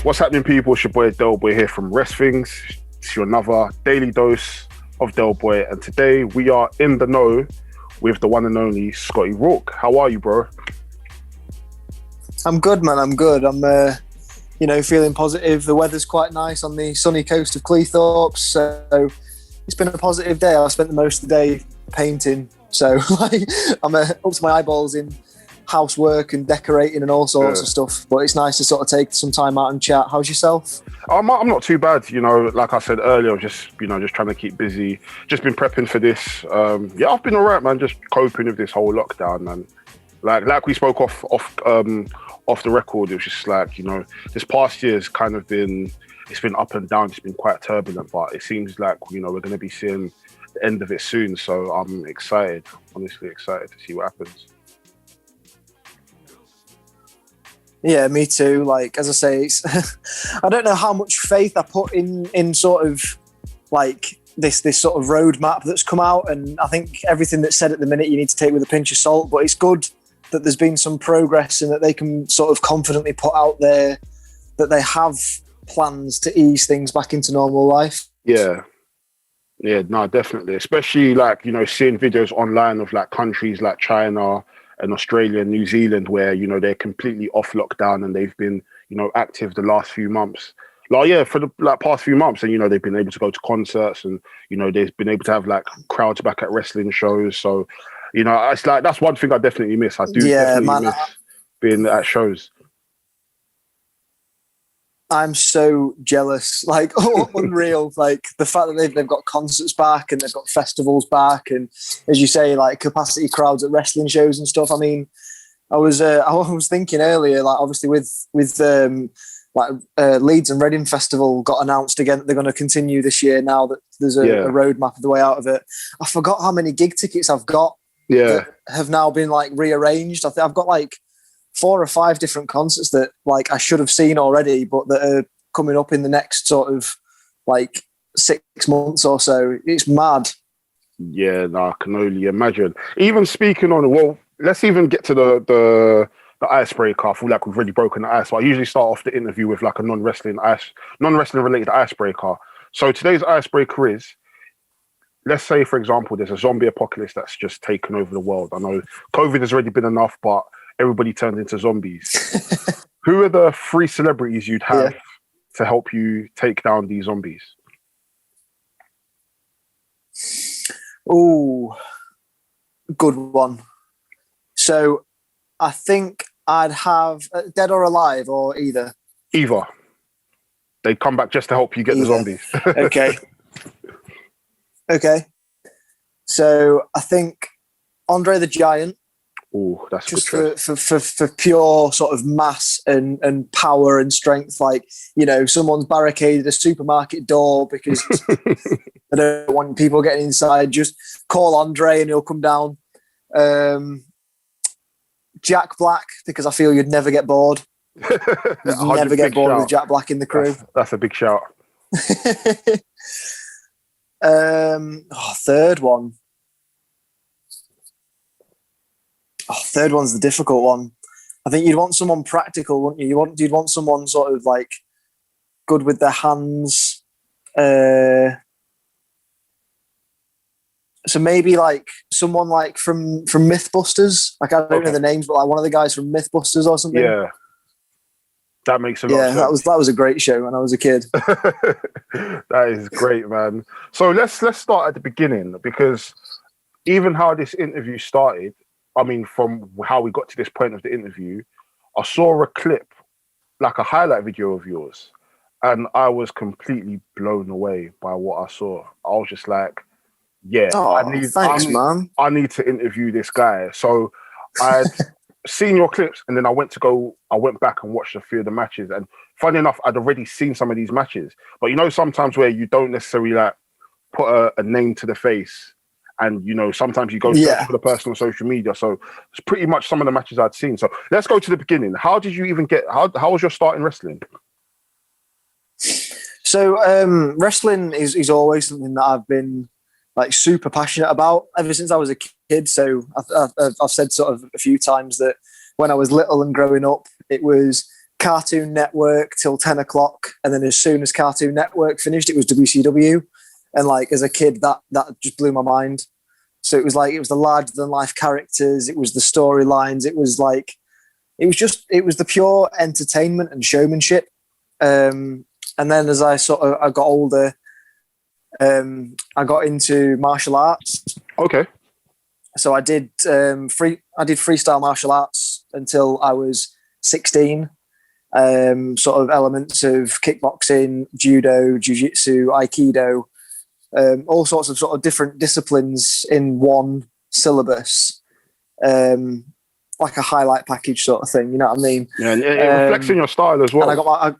What's happening, people? It's your boy Del Boy here from WRESTHINGS. It's your another daily dose of Del Boy, and today we are in the know with the one and only Scotty Rawk. How are you, bro? I'm good, man. I'm good. I'm, feeling positive. The weather's quite nice on the sunny coast of Cleethorpes, so it's been a positive day. I spent the most of the day painting, so I'm up to my eyeballs in housework and decorating and all sorts of stuff. But it's nice to sort of take some time out and chat. How's yourself? I'm not too bad. Like I said earlier, just trying to keep busy. Just been prepping for this. I've been alright, man. Just coping with this whole lockdown, man. Like we spoke off the record. It was just like, this past year has kind of been, it's been up and down. It's been quite turbulent, but it seems like, we're going to be seeing the end of it soon. So I'm excited, honestly excited to see what happens. Yeah, me too. Like, as I say, I don't know how much faith I put in sort of like this sort of roadmap that's come out. And I think everything that's said at the minute you need to take with a pinch of salt, but it's good that there's been some progress and that they can sort of confidently put out there that they have plans to ease things back into normal life. Yeah, no, definitely. Especially like, seeing videos online of like countries like China and Australia and New Zealand where, they're completely off lockdown and they've been, active the last few months. For the past few months, and, they've been able to go to concerts and, they've been able to have like crowds back at wrestling shows. So, it's like, that's one thing I definitely miss. I do definitely miss being at shows. I'm so jealous, like unreal, like the fact that they've got concerts back and they've got festivals back, and as you say, like capacity crowds at wrestling shows and stuff. I mean, I was thinking earlier, like obviously with Leeds and Reading Festival got announced again that they're going to continue this year now that there's a roadmap of the way out of it. I forgot how many gig tickets I've got that have now been like rearranged. I think I've got like 4 or 5 different concerts that like I should have seen already, but that are coming up in the next sort of like 6 months or so. It's mad. Yeah, no, I can only imagine. Even speaking on, well, let's even get to the icebreaker. I feel like we've already broken the ice. So I usually start off the interview with like a non-wrestling related icebreaker. So today's icebreaker is, let's say, for example, there's a zombie apocalypse that's just taken over the world. I know COVID has already been enough, but everybody turned into zombies. Who are the 3 celebrities you'd have to help you take down these zombies? Oh, good one. So I think I'd have dead or alive, or either. Either. They come back just to help you get the zombies. Okay. So I think Andre the Giant. Oh, that's just for pure sort of mass and power and strength. Like, someone's barricaded a supermarket door because they don't want people getting inside. Just call Andre and he'll come down. Jack Black, because I feel you'd never get bored. You'd never get bored with Jack Black in the crew. That's a big shout. Third one. Third one's the difficult one. I think you'd want someone practical, wouldn't you? You'd want someone sort of like good with their hands. So maybe like someone like from Mythbusters. Like I don't know the names, but like one of the guys from Mythbusters or something. Yeah, that makes a lot of sense. that was a great show when I was a kid. That is great, man. So let's start at the beginning, because even how this interview started, I mean, from how we got to this point of the interview, I saw a clip, like a highlight video of yours, and I was completely blown away by what I saw. I was just like, I need to interview this guy. So I'd seen your clips, and then I went back and watched a few of the matches. And funny enough, I'd already seen some of these matches. But sometimes where you don't necessarily like put a name to the face, and sometimes you go search for the person on social media. So it's pretty much some of the matches I'd seen. So let's go to the beginning. How did you even how was your start in wrestling? So wrestling is always something that I've been like super passionate about ever since I was a kid. So I've said sort of a few times that when I was little and growing up, it was Cartoon Network till 10 o'clock. And then as soon as Cartoon Network finished, it was WCW. And like, as a kid, that just blew my mind. So it was the larger than life characters. It was the storylines. It was the pure entertainment and showmanship. And then as I got older, I got into martial arts. Okay. So I did freestyle martial arts until I was 16. Sort of elements of kickboxing, judo, jiu-jitsu, aikido, all sorts of sort of different disciplines in one syllabus, like a highlight package sort of thing. You know what I mean? Yeah, and it reflects in your style as well. And I got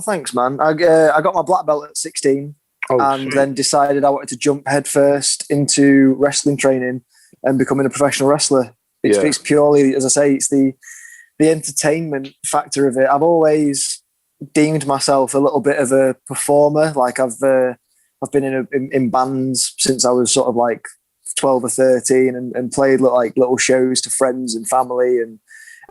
thanks, man. I got my black belt at 16. And then decided I wanted to jump headfirst into wrestling training and becoming a professional wrestler. It's purely, as I say, it's the entertainment factor of it. I've always deemed myself a little bit of a performer. Like I've been in bands since I was sort of like 12 or 13 and played like little shows to friends and family and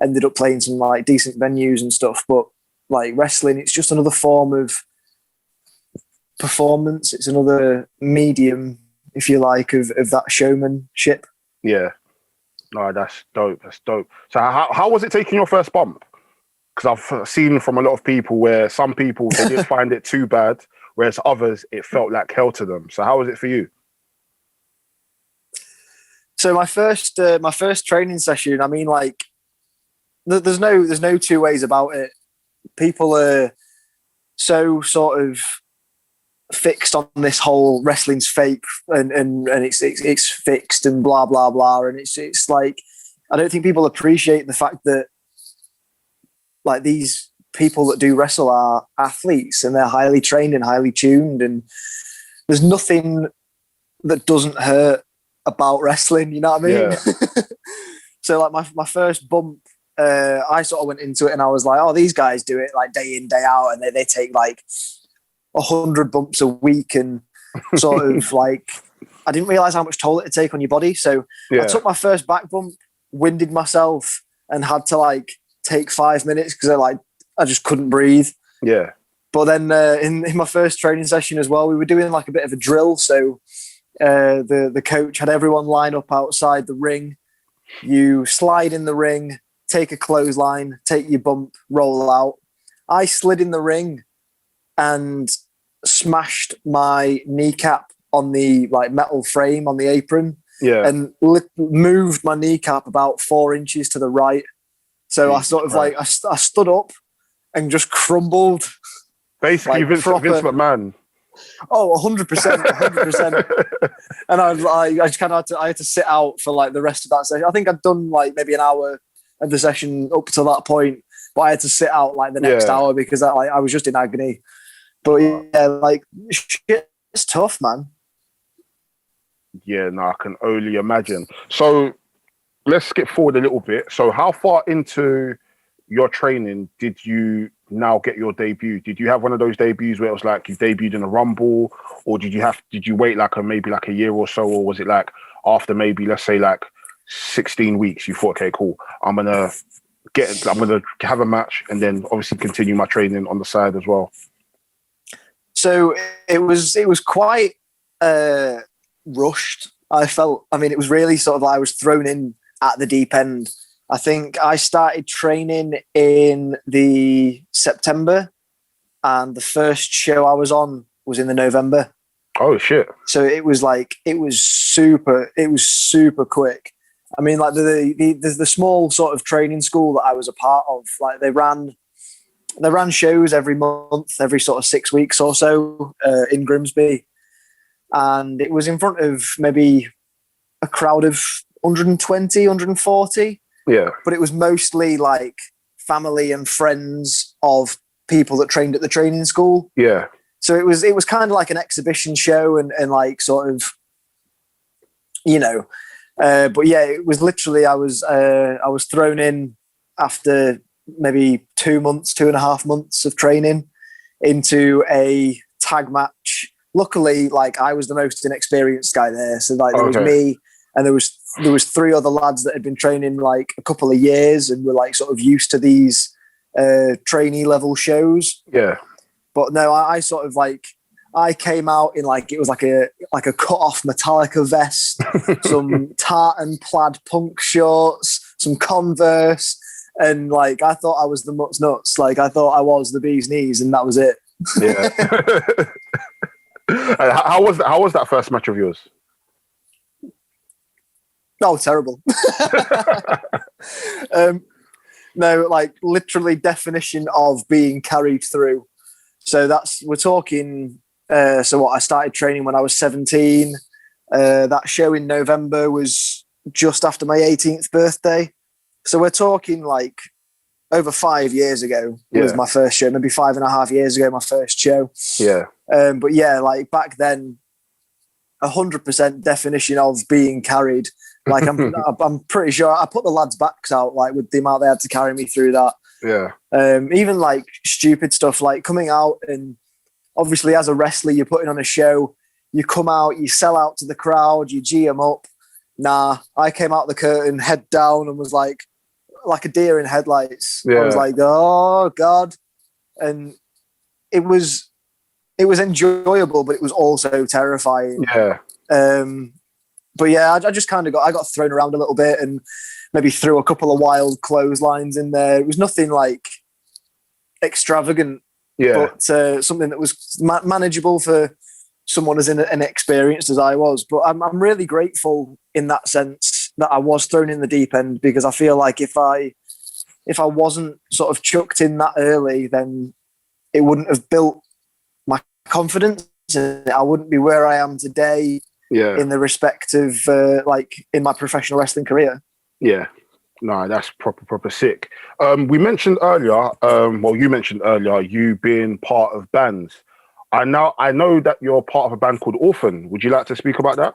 ended up playing some like decent venues and stuff. But like wrestling, it's just another form of performance. It's another medium, if you like, of that showmanship. Yeah. No, that's dope. That's dope. So how was it taking your first bump? Because I've seen from a lot of people where some people, they didn't find it too bad, whereas others, it felt like hell to them. So how was it for you? So my first training session, I mean, like, there's no two ways about it. People are so sort of fixed on this whole wrestling's fake and it's fixed and blah blah blah, and it's like I don't think people appreciate the fact that like these people that do wrestle are athletes and they're highly trained and highly tuned, and there's nothing that doesn't hurt about wrestling, you know what I mean? Yeah. So like my first bump, I sort of went into it and I was like, oh, these guys do it like day in, day out, and they take like 100 bumps a week, and sort of like I didn't realize how much toll it'd take on your body. So I took my first back bump, winded myself, and had to like take 5 minutes because I just couldn't breathe. Yeah. But then in my first training session as well, we were doing like a bit of a drill. So the coach had everyone line up outside the ring. You slide in the ring, take a clothesline, take your bump, roll out. I slid in the ring and smashed my kneecap on the like metal frame on the apron, and moved my kneecap about 4 inches to the right. So I sort of like I stood up and just crumbled. Basically, like, Vince McMahon. Oh, 100%. And I just kind of had to sit out for like the rest of that session. I think I'd done like maybe an hour of the session up to that point, but I had to sit out like the next hour because I was just in agony. But yeah, like shit, it's tough, man. Yeah, no, I can only imagine. So let's skip forward a little bit. So how far into your training did you now get your debut? Did you have one of those debuts where it was like you debuted in a Rumble, or did you wait like maybe a year or so, or was it like after maybe let's say like 16 weeks you thought, okay, cool, I'm gonna have a match and then obviously continue my training on the side as well? So it was quite rushed. I mean, it was really sort of I was thrown in at the deep end. I think I started training in the September, and the first show I was on was in the November. Oh shit! So it was super quick. I mean, like the small sort of training school that I was a part of, like they ran shows every month, every sort of 6 weeks or so in Grimsby, and it was in front of maybe a crowd of 120, 140. Yeah. But it was mostly like family and friends of people that trained at the training school. Yeah. So it was kind of like an exhibition show and like sort of, you know, but yeah, it was literally I was thrown in after maybe 2.5 months of training into a tag match. Luckily, like I was the most inexperienced guy there. So like there was me and there was there was 3 other lads that had been training like a couple of years and were like sort of used to these trainee level shows. Yeah. But no, I sort of like, I came out in like, it was like a cut off Metallica vest, some tartan plaid punk shorts, some Converse, and like I thought I was the Mutt's Nuts. Like I thought I was the bee's knees, and that was it. Yeah. How was that? How was that first match of yours? Oh, terrible. No, like literally definition of being carried through. So we're talking. So what? I started training when I was 17. That show in November was just after my 18th birthday. So we're talking like over 5 years ago was my first show, maybe 5.5 years ago, my first show. Yeah. But yeah, like back then, 100% definition of being carried. Like I'm pretty sure I put the lads' backs out like with the amount they had to carry me through that. Yeah. Even like stupid stuff like coming out, and obviously as a wrestler, you're putting on a show, you come out, you sell out to the crowd, you G them up. Nah, I came out the curtain, head down, and was like a deer in headlights. Yeah. I was like, oh God. And it was enjoyable, but it was also terrifying. Yeah. But yeah, I just kind of got thrown around a little bit and maybe threw a couple of wild clotheslines in there. It was nothing like extravagant, but something that was manageable for someone as inexperienced as I was. But I'm really grateful in that sense that I was thrown in the deep end, because I feel like if I wasn't sort of chucked in that early, then it wouldn't have built my confidence. I wouldn't be where I am today. Yeah. In the respect of like in my professional wrestling career. Yeah. No, that's proper sick. We mentioned earlier, you mentioned earlier, you being part of bands. I know that you're part of a band called Orphan. Would you like to speak about that?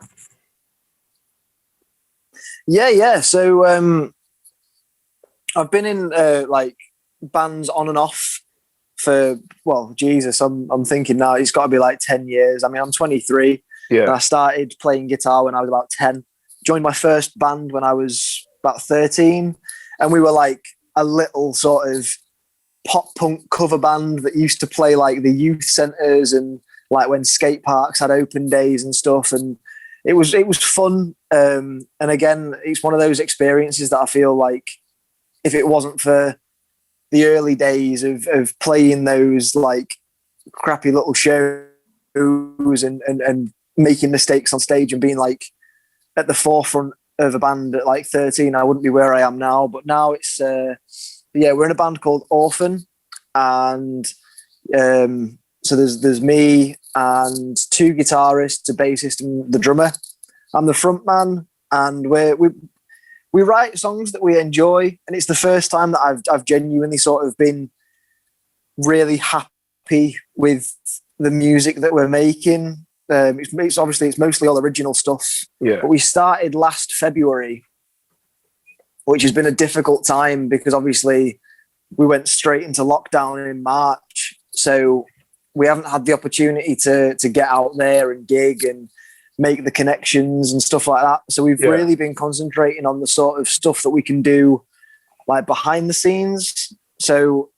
Yeah. So I've been in like bands on and off for, well, Jesus, I'm thinking now it's got to be like 10 years. I mean, I'm 23. Yeah. And I started playing guitar when I was about 10. Joined my first band when I was about 13. And we were like a little sort of pop punk cover band that used to play like the youth centres and like when skate parks had open days and stuff. And it was fun. And again, it's one of those experiences that I feel like if it wasn't for the early days of playing those like crappy little shows and making mistakes on stage and being like at the forefront of a band at like 13, I wouldn't be where I am now. But now it's we're in a band called Orphan, and so there's me and 2 guitarists, a bassist, and the drummer. I'm the front man, and we write songs that we enjoy, and it's the first time that I've genuinely sort of been really happy with the music that we're making. It's obviously it's mostly all original stuff. Yeah. But we started last February, which has been a difficult time because obviously we went straight into lockdown in March. So we haven't had the opportunity to get out there and gig and make the connections and stuff like that. So we've really been concentrating on the sort of stuff that we can do like behind the scenes. So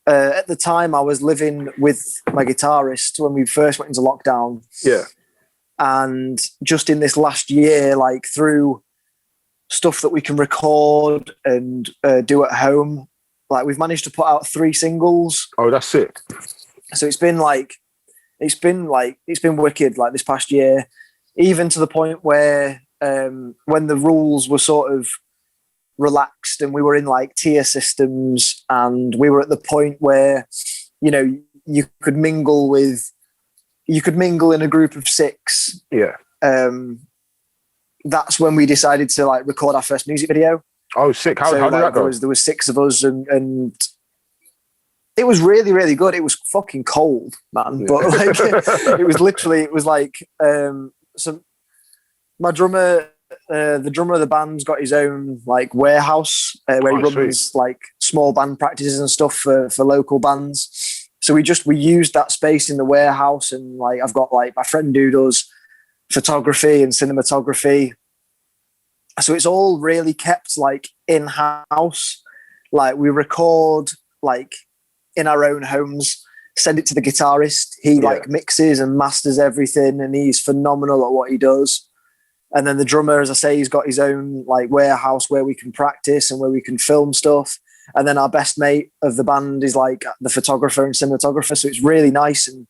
at the time I was living with my guitarist when we first went into lockdown. Yeah. And just in this last year, like through stuff that we can record and do at home, like we've managed to put out 3 singles. Oh, that's sick. So it's been wicked like this past year, even to the point where when the rules were sort of relaxed and we were in like tier systems and we were at the point where, you know, you could mingle in a group of 6. Yeah. That's when we decided to like record our first music video. Oh, sick. How did that go? There was 6 of us and it was really, really good. It was fucking cold, man. Yeah. But like it was like so my drummer, the drummer of the band's got his own like warehouse where he runs like small band practices and stuff for local bands. So we used that space in the warehouse, and like I've got like my friend who does photography and cinematography, So it's all really kept like in house. Like we record like in our own homes, send it to the guitarist. He like mixes and masters everything, and he's phenomenal at what he does. And then the drummer, as I say, he's got his own like warehouse where we can practice and where we can film stuff. And then our best mate of the band is like the photographer and cinematographer. So it's really nice, and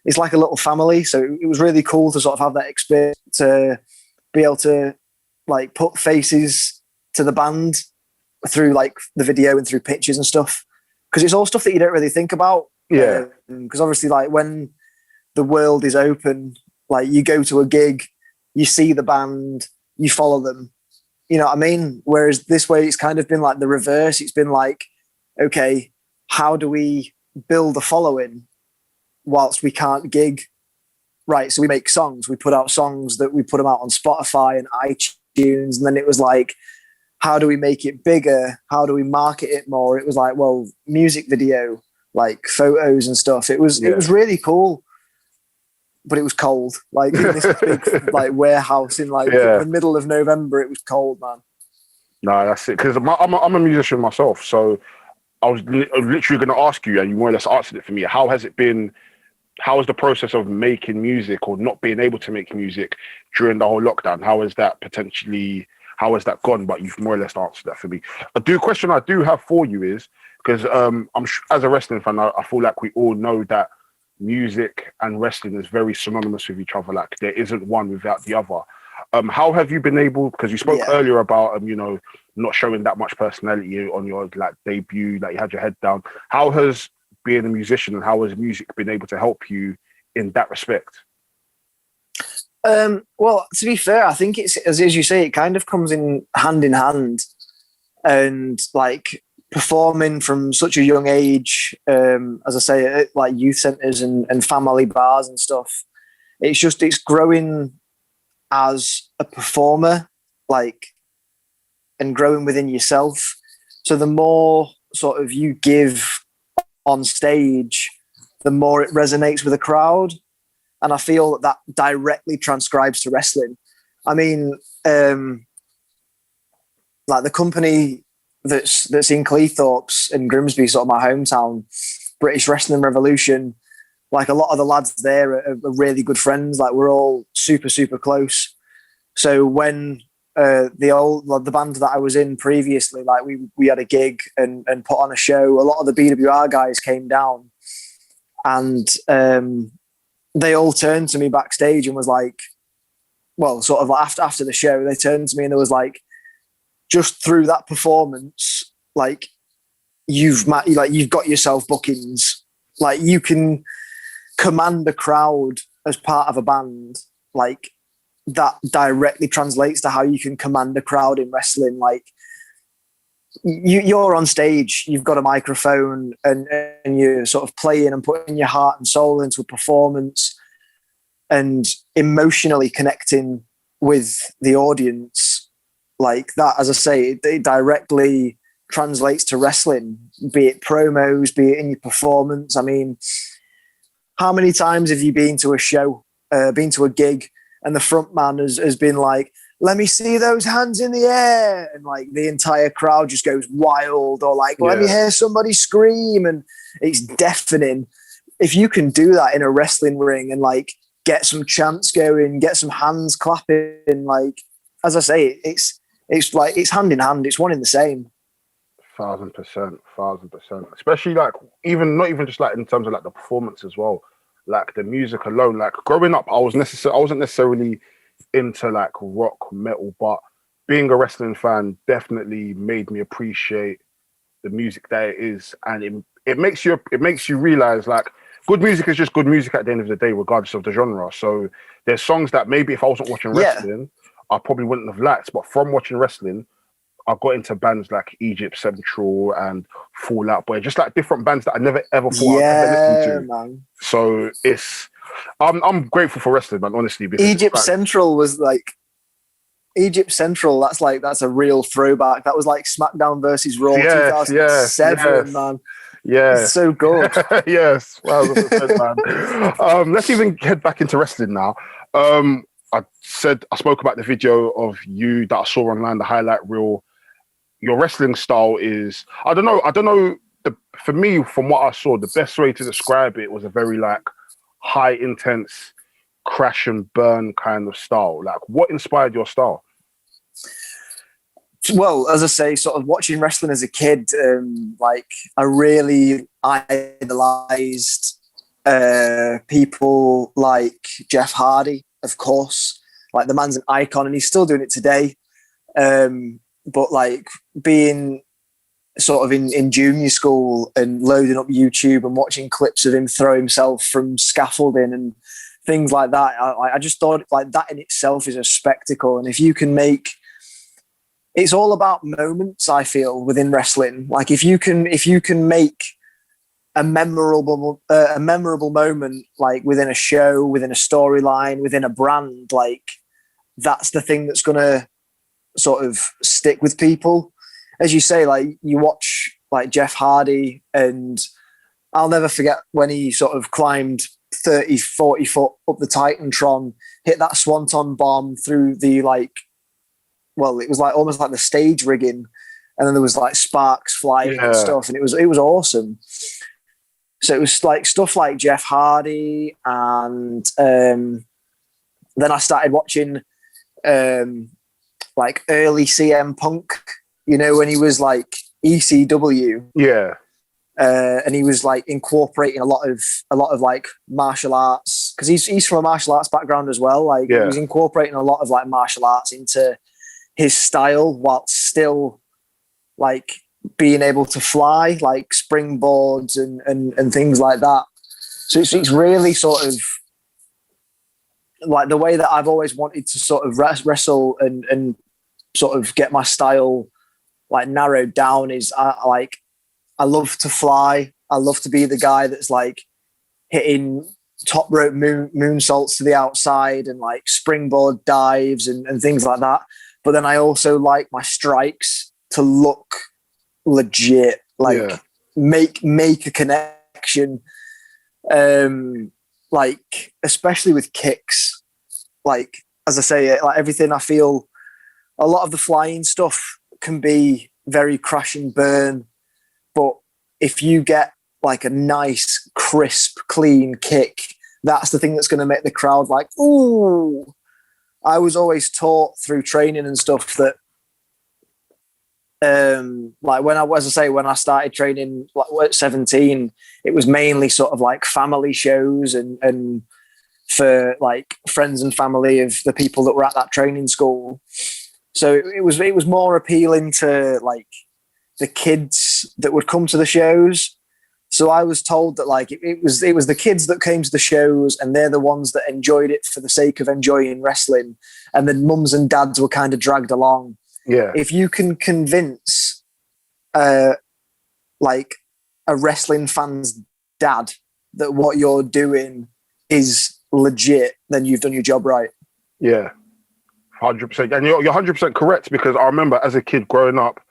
it's like a little family. So it was really cool to sort of have that experience, to be able to like put faces to the band through like the video and through pictures and stuff. Because it's all stuff that you don't really think about. Yeah. Because obviously, like when the world is open, like you go to a gig, you see the band, you follow them. You know what I mean? Whereas this way, it's kind of been like the reverse. It's been like, okay, how do we build a following whilst we can't gig? Right. So we make songs. We put out songs that we put them out on Spotify and iTunes. And then it was like, how do we make it bigger? How do we market it more? It was like, well, music video, like photos and stuff. It was really cool, but it was cold. Like in this big like warehouse in like the middle of November, it was cold, man. No, that's it. Because I'm a musician myself, so I was literally going to ask you, and you more or less answered it for me. How has it been? How is the process of making music or not being able to make music during the whole lockdown? How has that gone? But you've more or less answered that for me. Question I do have for you is, because as a wrestling fan, I feel like we all know that music and wrestling is very synonymous with each other. Like there isn't one without the other. How have you been able, because you spoke earlier about, not showing that much personality on your like debut, like you had your head down. How has being a musician and how has music been able to help you in that respect? Well, to be fair, I think it's, as you say, it kind of comes in hand, and like performing from such a young age, as I say, at like youth centres and family bars and stuff. It's growing as a performer, like, and growing within yourself. So the more sort of you give on stage, the more it resonates with a crowd. And I feel that directly transcribes to wrestling. I mean, like the company that's in Cleethorpes in Grimsby, sort of my hometown, British Wrestling Revolution, like a lot of the lads there are really good friends. Like we're all super, super close. So when the band that I was in previously, like we had a gig and put on a show, a lot of the BWR guys came down, and they all turned to me backstage and was like, well, sort of after the show, they turned to me and there was like, just through that performance, like you've got yourself bookings, like you can command a crowd as part of a band, like that directly translates to how you can command a crowd in wrestling. Like you're on stage, you've got a microphone, and you're sort of playing and putting your heart and soul into a performance and emotionally connecting with the audience. Like that, as I say, it directly translates to wrestling, be it promos, be it in your performance. I mean, how many times have you been to a show, been to a gig, and the front man has been like, let me see those hands in the air, and like the entire crowd just goes wild, or like, let me hear somebody scream, and it's deafening. If you can do that in a wrestling ring and like get some chants going, get some hands clapping, like, as I say, it's like, it's hand in hand, it's one in the same. 1000%. Especially like, not even just like in terms of like the performance as well, like the music alone. Like growing up, I wasn't necessarily into like rock metal, but being a wrestling fan definitely made me appreciate the music that it is, and it makes you realize like good music is just good music at the end of the day, regardless of the genre. So there's songs that maybe if I wasn't watching wrestling, I probably wouldn't have liked, but from watching wrestling, I got into bands like Egypt Central and Fall Out Boy, just like different bands that I never ever thought I'd ever listen to. Man. So I'm grateful for wrestling, man, honestly. Egypt Central was like, that's a real throwback. That was like SmackDown versus Raw 2007, man. Yeah, it's so good. Yes, 1000%, man. Let's even head back into wrestling now. I spoke about the video of you that I saw online, the highlight reel. Your wrestling style is, I don't know. For me, from what I saw, the best way to describe it was a very like high intense crash and burn kind of style. Like, what inspired your style? Well, as I say, sort of watching wrestling as a kid, like I really idolized people like Jeff Hardy, of course. Like, the man's an icon, and he's still doing it today. But like being sort of in junior school and loading up YouTube and watching clips of him throw himself from scaffolding and things like that, I just thought like that in itself is a spectacle. And if you can make, it's all about moments, I feel, within wrestling. Like if you can make a memorable moment, like within a show, within a storyline, within a brand, like that's the thing that's gonna sort of stick with people. As you say, like you watch like Jeff Hardy, and I'll never forget when he sort of climbed 30, 40 foot up the Titantron, hit that swanton bomb through the like, well, it was like almost like the stage rigging, and then there was like sparks flying and stuff, and it was awesome. So it was like stuff like Jeff Hardy, and then I started watching like early CM Punk, you know, when he was like ECW. Yeah. And he was like incorporating a lot of like martial arts, because he's from a martial arts background as well. Like he was incorporating a lot of like martial arts into his style while still like being able to fly, like springboards and things like that. So it's really sort of like the way that I've always wanted to sort of wrestle and sort of get my style like narrowed down is I love to fly. I love to be the guy that's like hitting top rope moonsaults to the outside and like springboard dives and things like that. But then I also like my strikes to look legit, like make a connection. Like especially with kicks, like as I say, like everything, I feel a lot of the flying stuff can be very crash and burn. But if you get like a nice, crisp, clean kick, that's the thing that's going to make the crowd like, ooh. I was always taught through training and stuff that, like when I started training like at 17, it was mainly sort of like family shows and for like friends and family of the people that were at that training school. So it was more appealing to like the kids that would come to the shows. So I was told that like it was the kids that came to the shows, and they're the ones that enjoyed it for the sake of enjoying wrestling, and then mums and dads were kind of dragged along. Yeah. If you can convince like a wrestling fan's dad that what you're doing is legit, then you've done your job right. Yeah. 100%. And you're 100% correct, because I remember as a kid growing up,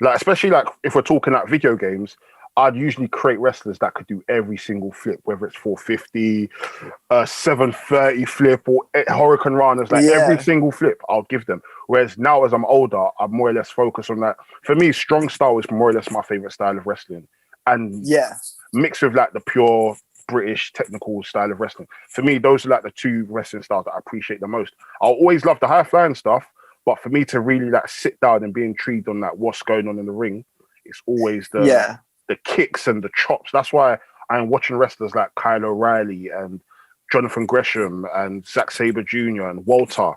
like especially like if we're talking like video games, I'd usually create wrestlers that could do every single flip, whether it's 450, 730 flip, or Hurricane Runners, like every single flip I'll give them. Whereas now as I'm older, I'm more or less focused on that. For me, strong style is more or less my favorite style of wrestling. And mixed with like the pure British technical style of wrestling. For me, those are like the two wrestling styles that I appreciate the most. I'll always love the high flying stuff, but for me to really like sit down and be intrigued on like what's going on in the ring, it's always the kicks and the chops. That's why I'm watching wrestlers like Kyle O'Reilly and Jonathan Gresham and Zack Sabre Jr. and Walter,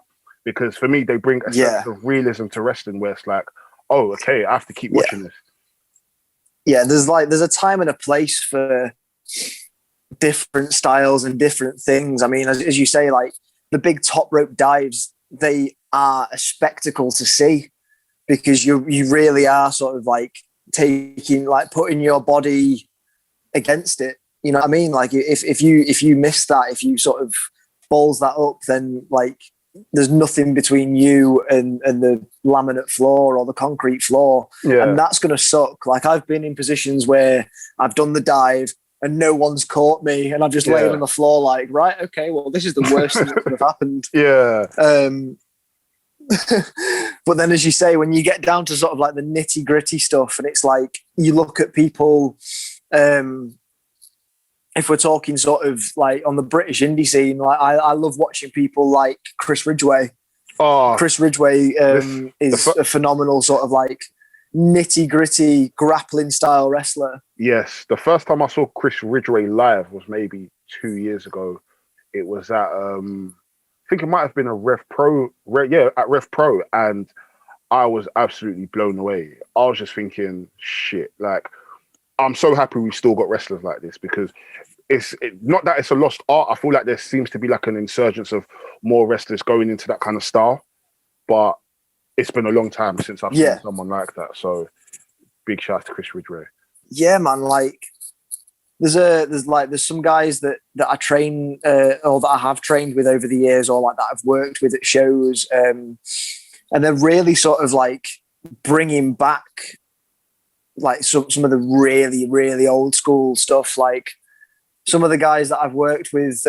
because for me they bring a sense of realism to wrestling where it's like, oh, okay, I have to keep watching this. Yeah, there's a time and a place for different styles and different things. I mean, as you say, like the big top rope dives, they are a spectacle to see, because you really are sort of like putting your body against it. You know what I mean? Like if you miss that, if you sort of balls that up, then like there's nothing between you and the laminate floor or the concrete floor. And that's going to suck. Like I've been in positions where I've done the dive and no one's caught me, and I've just laid on the floor like, right, okay, well, this is the worst thing that could have happened. Yeah. But then, as you say, when you get down to sort of like the nitty gritty stuff, and it's like you look at people, if we're talking sort of like on the British indie scene, like I love watching people like Chris Ridgway. Oh, Chris Ridgway is a phenomenal sort of like nitty gritty grappling style wrestler. Yes, the first time I saw Chris Ridgway live was maybe 2 years ago. It was at I think it might have been a at Rev Pro, and I was absolutely blown away. I was just thinking, shit, like, I'm so happy we've still got wrestlers like this, because it's not that it's a lost art. I feel like there seems to be like an insurgence of more wrestlers going into that kind of style, but it's been a long time since I've seen someone like that. So big shout out to Chris Ridgway. Yeah, man, like there's some guys that I train or that I have trained with over the years, or like that I've worked with at shows, and they're really sort of like bringing back like some of the really, really old school stuff. Like some of the guys that I've worked with,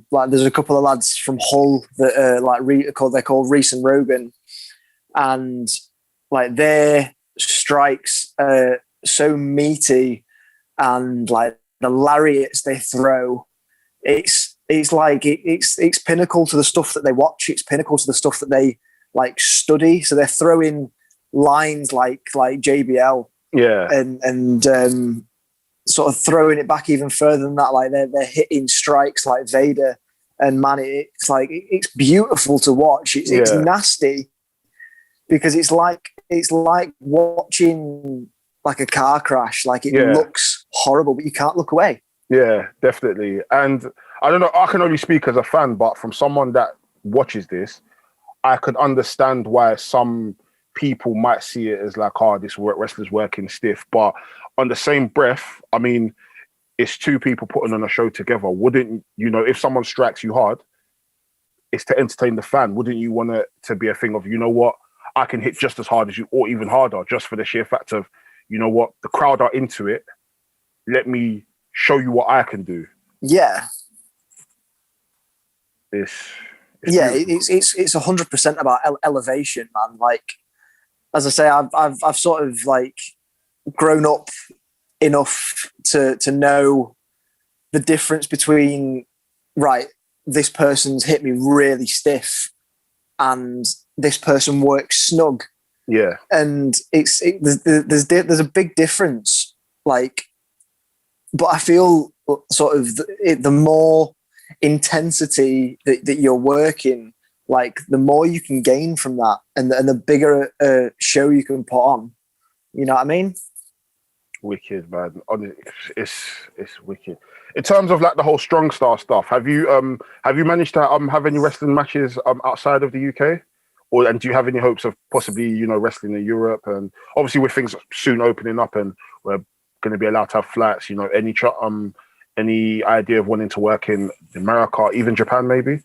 like there's a couple of lads from Hull that are they're called Reese and Rogan, and like their strikes are so meaty, and like the lariats they throw, it's pinnacle to the stuff that they watch. It's pinnacle to the stuff that they like study. So they're throwing lines like JBL, and sort of throwing it back even further than that. Like they're hitting strikes like Vader, and man, it's like it's beautiful to watch. It's nasty, because it's like watching like a car crash. Like it looks horrible, but you can't look away. Yeah, definitely. And I don't know, I can only speak as a fan, but from someone that watches this, I could understand why some people might see it as like, oh, this wrestler's working stiff. But on the same breath, I mean, it's two people putting on a show together. Wouldn't, if someone strikes you hard, it's to entertain the fan. Wouldn't you want it to be a thing of, you know what, I can hit just as hard as you, or even harder, just for the sheer fact of, you know what, the crowd are into it. Let me show you what I can do. Yeah. It's 100% about elevation, man. Like, as I say, I've sort of like grown up enough to know the difference between, right, this person's hit me really stiff and this person works snug. Yeah. And there's a big difference. Like, but I feel sort of the more intensity that you're working, like the more you can gain from that, and the bigger show you can put on. You know what I mean? Wicked, man. It's wicked. In terms of like the whole Strong Star stuff, have you managed to have any wrestling matches outside of the UK? And do you have any hopes of possibly, wrestling in Europe? And obviously with things soon opening up and we're going to be allowed to have flights, any idea of wanting to work in America, even Japan, maybe?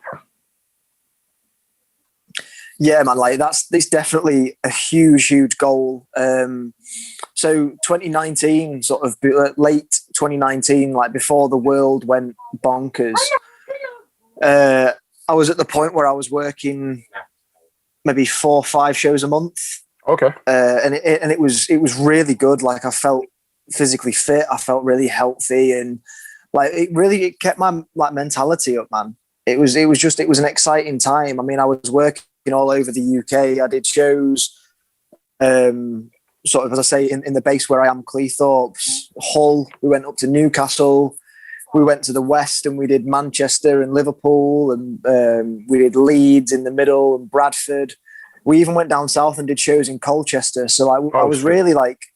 Yeah, man, like it's definitely a huge goal. So 2019, sort of late 2019, like before the world went bonkers, I was at the point where I was working maybe 4 or 5 shows a month. Okay. And it was really good. Like I felt physically fit. I felt really healthy, and like it kept my like mentality up, man. It was an exciting time. I mean, I was working all over the UK. I did shows, sort of, as I say, in the base where I am, Cleethorpes, Hull. We went up to Newcastle. We went to the west and we did Manchester and Liverpool, and we did Leeds in the middle and Bradford. We even went down south and did shows in Colchester. So I was really like,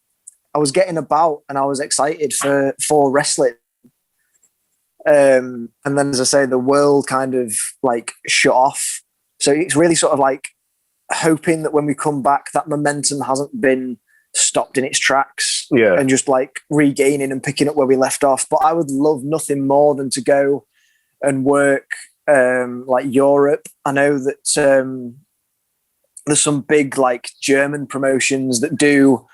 I was getting about and I was excited for wrestling. And then, as I say, the world kind of like shut off. So it's really sort of like hoping that when we come back, that momentum hasn't been stopped in its tracks, and just like regaining and picking up where we left off. But I would love nothing more than to go and work like Europe. I know that there's some big like German promotions that do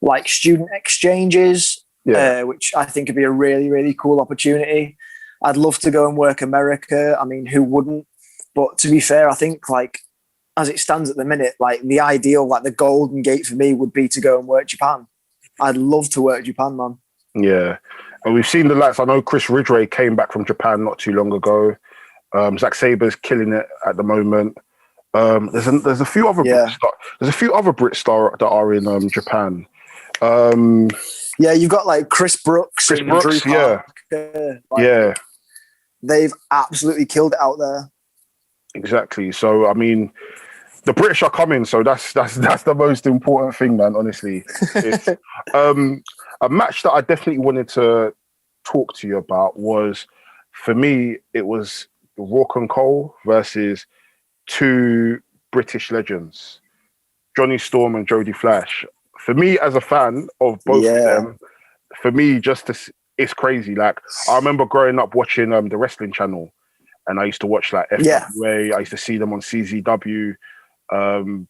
like student exchanges which I think would be a really, really cool opportunity. I'd love to go and work America. I mean, who wouldn't? But to be fair, I think like as it stands at the minute, like the ideal, like the golden gate for me would be to go and work Japan. I'd love to work Japan, man. Yeah. And we've seen the likes. I know Chris Ridgway came back from Japan not too long ago. Zack Saber's killing it at the moment. There's a few other Brits that are in Japan. Yeah, you've got like Chris Brooks and Drew Parker. They've absolutely killed it out there. Exactly. So I mean, the British are coming, so that's the most important thing, man. Honestly, it's, a match that I definitely wanted to talk to you about was, for me, it was Rawk and Cole versus two British legends, Johnny Storm and Jody Flash. For me, as a fan of both of them, for me, it's crazy. Like, I remember growing up watching the Wrestling Channel, and I used to watch like FWA. I used to see them on CZW. And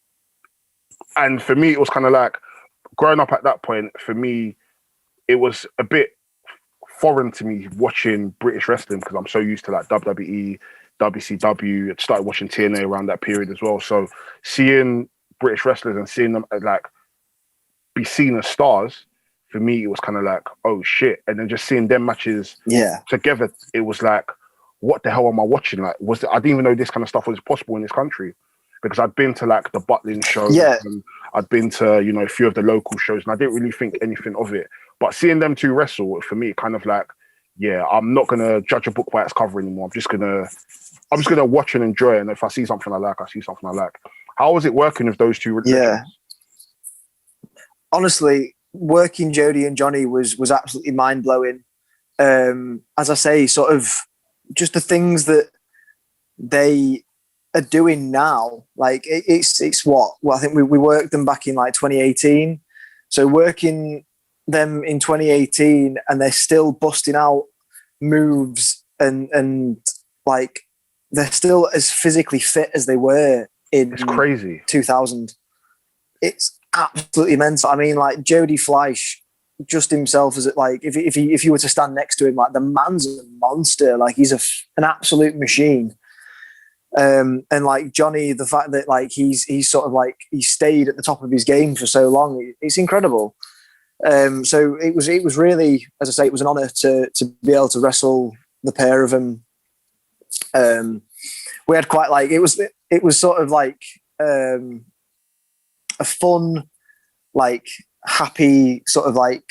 for me, it was kind of like, growing up at that point, for me, it was a bit foreign to me watching British wrestling because I'm so used to like WWE, WCW. I started watching TNA around that period as well. So seeing British wrestlers and seeing them like be seen as stars, for me, it was kind of like, oh shit. And then just seeing them matches together, it was like, what the hell am I watching? Like, I didn't even know this kind of stuff was possible in this country, because I'd been to like the Butlin shows and I'd been to, you know, a few of the local shows, and I didn't really think anything of it. But seeing them two wrestle, for me, kind of like, yeah, I'm not gonna judge a book by its cover anymore. I'm just gonna watch and enjoy it. And if I see something I like, I see something I like. How was it working with those two? Yeah. Honestly, working Jody and Johnny was absolutely mind blowing. As I say, sort of just the things that they are doing now. Like it's what? Well, I think we worked them back in like 2018. So working them in 2018, and they're still busting out moves and like they're still as physically fit as they were in it's crazy 2000. It's absolutely immense. I mean, like Jody Fleisch, just himself, as it like if you were to stand next to him, like the man's a monster. Like he's an absolute machine. And like Johnny, the fact that like he's sort of like he stayed at the top of his game for so long, it's incredible. So it was really, as I say, it was an honor to be able to wrestle the pair of them. We had quite like it was sort of like a fun, like happy sort of like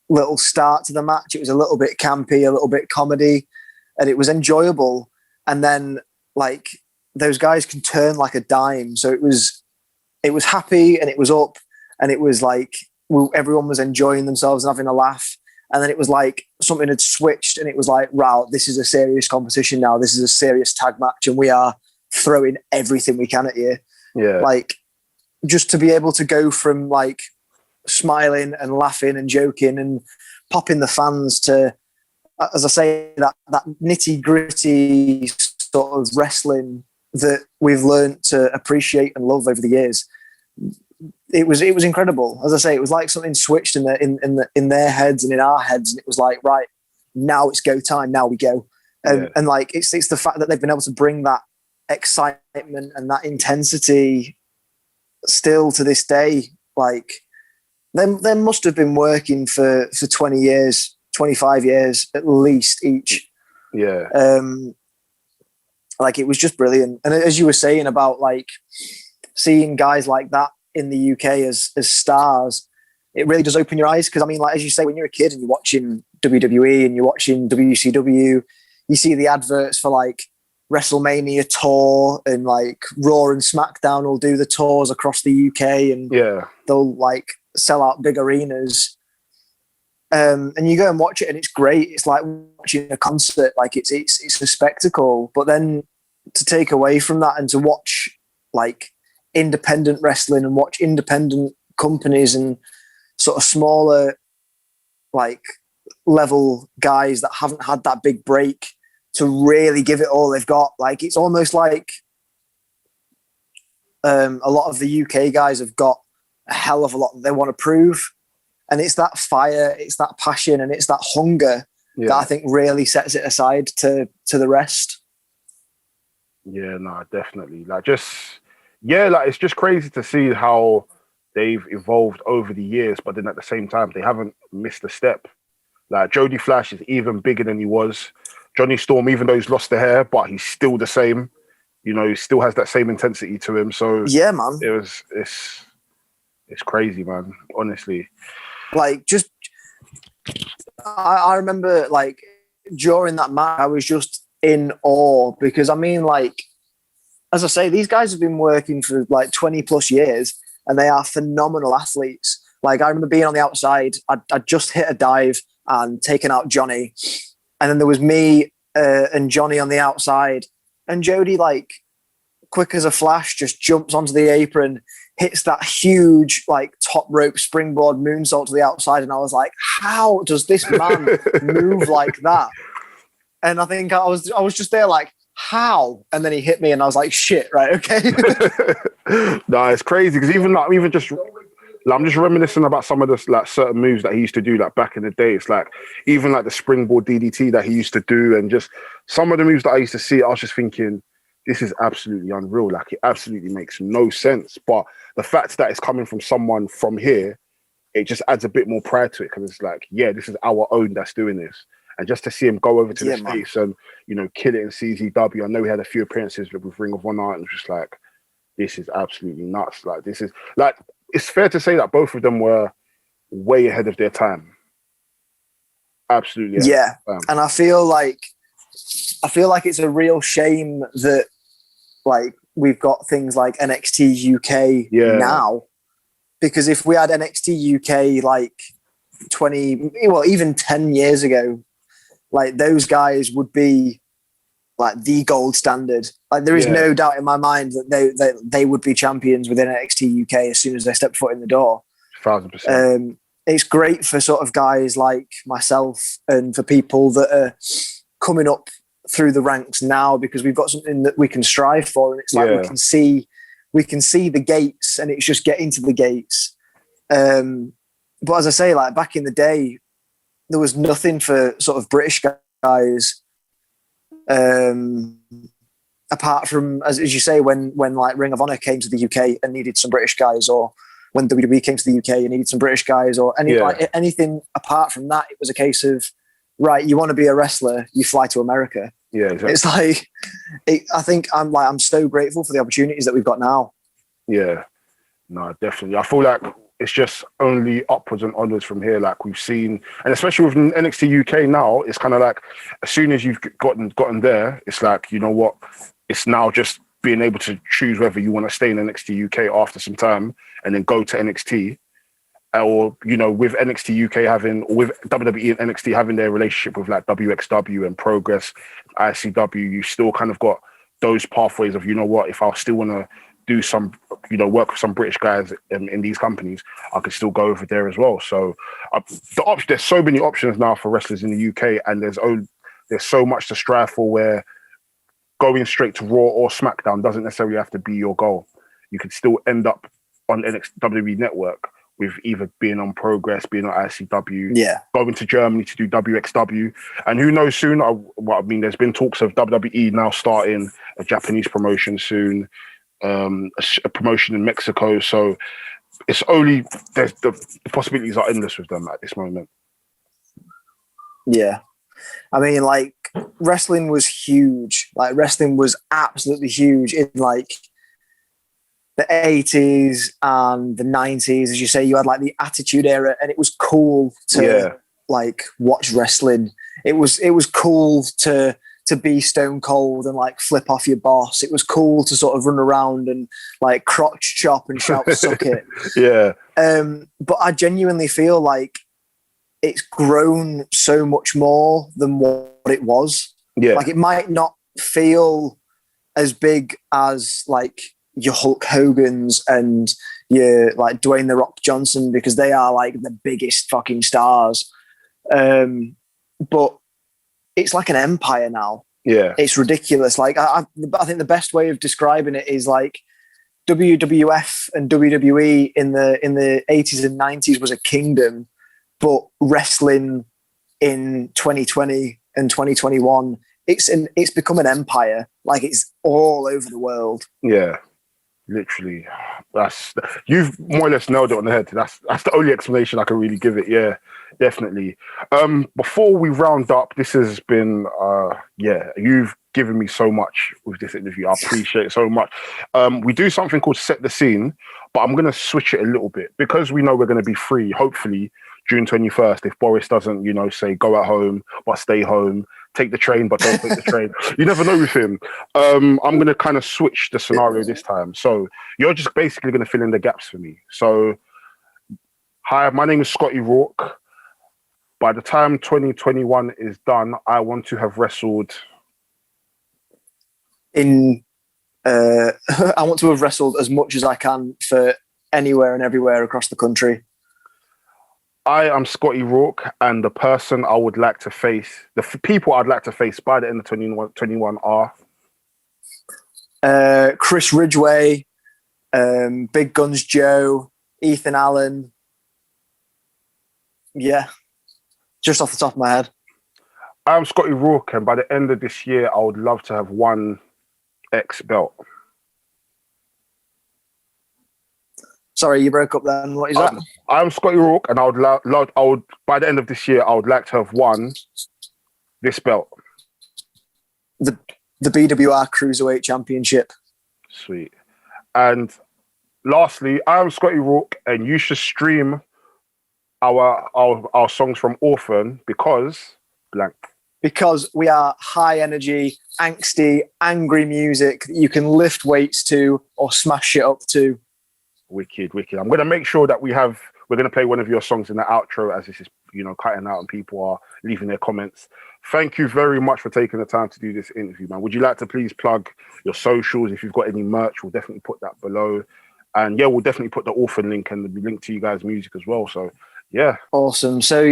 little start to the match. It was a little bit campy, a little bit comedy, and it was enjoyable. And then like those guys can turn like a dime. So it was happy and it was up, and it was like everyone was enjoying themselves and having a laugh. And then it was like something had switched, and it was like, wow, this is a serious competition now. This is a serious tag match, and we are throwing everything we can at you. Yeah. Like just to be able to go from like smiling and laughing and joking and popping the fans to, as I say, that nitty gritty sort of wrestling that we've learned to appreciate and love over the years. It was incredible. As I say, it was like something switched in their heads and in our heads, and it was like, right, now it's go time. Now we go. And like it's the fact that they've been able to bring that excitement and that intensity still to this day. Like they must have been working for 20 years, 25 years at least each. Yeah. Like it was just brilliant. And as you were saying about like seeing guys like that in the UK as stars, it really does open your eyes. Because I mean, like as you say, when you're a kid and you're watching WWE and you're watching WCW, you see the adverts for like WrestleMania tour, and like Raw and SmackDown will do the tours across the UK, and they'll like sell out big arenas. And you go and watch it, and it's great. It's like watching a concert. Like it's a spectacle. But then to take away from that and to watch like independent wrestling and watch independent companies and sort of smaller like level guys that haven't had that big break to really give it all they've got. Like it's almost like a lot of the UK guys have got a hell of a lot that they want to prove, And it's that fire, it's that passion, and it's that hunger that I think really sets it aside to the rest. Yeah, no, definitely. Like, it's just crazy to see how they've evolved over the years, but then at the same time, they haven't missed a step. Like, Jody Flash is even bigger than he was. Johnny Storm, even though he's lost the hair, but he's still the same. You know, he still has that same intensity to him. So yeah, man, it's crazy, man. Honestly, like, just I remember, like, during that match, I was just in awe because, I mean, like, as I say, these guys have been working for like 20 plus years, and they are phenomenal athletes. Like, I remember being on the outside. I'd just hit a dive and taken out Johnny, and then there was me and Johnny on the outside, and Jody, like, quick as a flash, just jumps onto the apron, hits that huge, like, top rope springboard moonsault to the outside, and I was like, how does this man move like that? And I think I was just there like, how? And then he hit me, and I was like, shit, right, okay. No, it's crazy because I'm just reminiscing about some of the, like, certain moves that he used to do, like, back in the day. It's like, even like the springboard DDT that he used to do, and just some of the moves that I used to see, I was just thinking, this is absolutely unreal. Like, it absolutely makes no sense. But the fact that it's coming from someone from here, it just adds a bit more pride to it, because it's like, yeah, this is our own that's doing this. And just to see him go over to the States and, you know, kill it in CZW. I know he had a few appearances with Ring of Honor, and it's just like, this is absolutely nuts. Like, this is, like, it's fair to say that both of them were way ahead of their time. Absolutely. Yeah. And I feel like it's a real shame that, like, we've got things like NXT UK now, because if we had NXT UK like 20, well, even 10 years ago, like, those guys would be like the gold standard. Like, there is no doubt in my mind that they would be champions within NXT UK as soon as they step foot in the door. 1,000%. It's great for sort of guys like myself and for people that are coming up through the ranks now, because we've got something that we can strive for, and it's like we can see the gates, and it's just getting to the gates. But as I say, like, back in the day, there was nothing for sort of British guys, apart from, as you say, when like Ring of Honor came to the UK and needed some British guys, or when WWE came to the UK and needed some British guys, or anything apart from that. It was a case of, right, you want to be a wrestler, you fly to America. Yeah, exactly. It's like, I think I'm so grateful for the opportunities that we've got now. Yeah, no, definitely. I feel like it's just only upwards and onwards from here. Like, we've seen, and especially with NXT UK now, it's kind of like, as soon as you've gotten there, it's like, you know what? It's now just being able to choose whether you want to stay in NXT UK after some time and then go to NXT, or, you know, with NXT UK having, or with WWE and NXT having their relationship with like WXW and Progress, ICW, you still kind of got those pathways of, you know what, if I still want to do some, you know, work with some British guys in these companies, I could still go over there as well. So there's so many options now for wrestlers in the UK, and there's so much to strive for, where going straight to Raw or SmackDown doesn't necessarily have to be your goal. You could still end up on WWE Network with either being on Progress, being on ICW, going to Germany to do WXW, and who knows soon. I mean, there's been talks of WWE now starting a Japanese promotion soon, a promotion in Mexico. So it's only, the possibilities are endless with them at this moment. Yeah. I mean, like, wrestling was huge. Like, wrestling was absolutely huge in like the 80s and the 90s. As you say, you had like the Attitude Era, and it was cool to like watch wrestling. It was cool to be Stone Cold and like flip off your boss. It was cool to sort of run around and like crotch chop and shout suck it. Yeah. But I genuinely feel like it's grown so much more than what it was. Yeah. Like, it might not feel as big as like your Hulk Hogan's and your like Dwayne The Rock Johnson, because they are like the biggest fucking stars. But it's like an empire now. Yeah. It's ridiculous. Like, I think the best way of describing it is like WWF and WWE in the 80s and 90s was a kingdom. but wrestling in 2020 and 2021, it's become an empire. Like, it's all over the world. Yeah, literally. You've more or less nailed it on the head. That's the only explanation I can really give it. Yeah, definitely. Before we round up, this has been you've given me so much with this interview. I appreciate it so much. We do something called Set the Scene, but I'm going to switch it a little bit because we know we're going to be free, hopefully, June 21st. If Boris doesn't, say go at home, but stay home, take the train, but don't take the train. You never know with him. I'm going to kind of switch the scenario this time. So you're just basically going to fill in the gaps for me. So, hi, my name is Scotty Rawk. By the time 2021 is done, I want to have wrestled I want to have wrestled as much as I can for anywhere and everywhere across the country. I am Scotty Rawk, and the person I would like to face, the people I'd like to face by the end of 2021 are Chris Ridgway, Big Guns Joe, Ethan Allen. Yeah, just off the top of my head. I'm Scotty Rawk, and by the end of this year, I would love to have one X belt. Sorry, you broke up then. What is that? I'm Scotty Rawk, and I would by the end of this year, I would like to have won this belt. The BWR Cruiserweight Championship. Sweet. And lastly, I'm Scotty Rawk, and you should stream our songs from Orphan because blank. Because we are high energy, angsty, angry music that you can lift weights to or smash shit up to. Wicked. I'm going to make sure that we're going to play one of your songs in the outro as this is, cutting out and people are leaving their comments. Thank you very much for taking the time to do this interview, man. Would you like to please plug your socials? If you've got any merch, we'll definitely put that below. And yeah, we'll definitely put the Orphan link and the link to you guys' music as well. So yeah. Awesome. So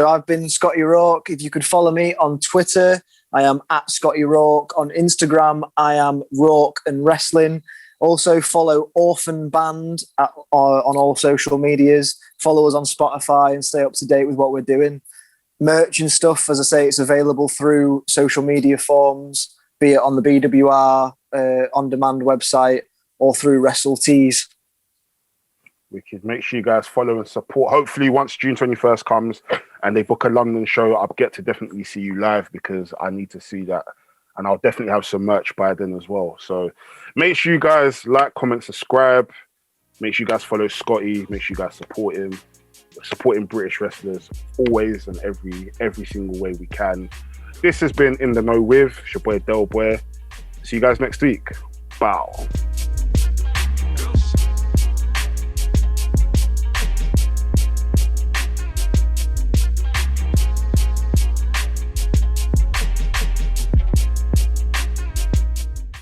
I've been Scotty Rawk. If you could follow me on Twitter, I am at Scotty Rawk. On Instagram, I am Rawk and Wrestling. Also follow Orphan Band on all social medias. Follow us on Spotify and stay up to date with what we're doing. Merch and stuff, as I say, it's available through social media forms, be it on the BWR on-demand website or through WrestleTees. We could make sure you guys follow and support. Hopefully, once June 21st comes and they book a London show, I'll get to definitely see you live because I need to see that. And I'll definitely have some merch by then as well. So make sure you guys like, comment, subscribe. Make sure you guys follow Scotty. Make sure you guys support him. Supporting British wrestlers always and every single way we can. This has been In The Know with, it's your boy Del Boy. See you guys next week. Bow.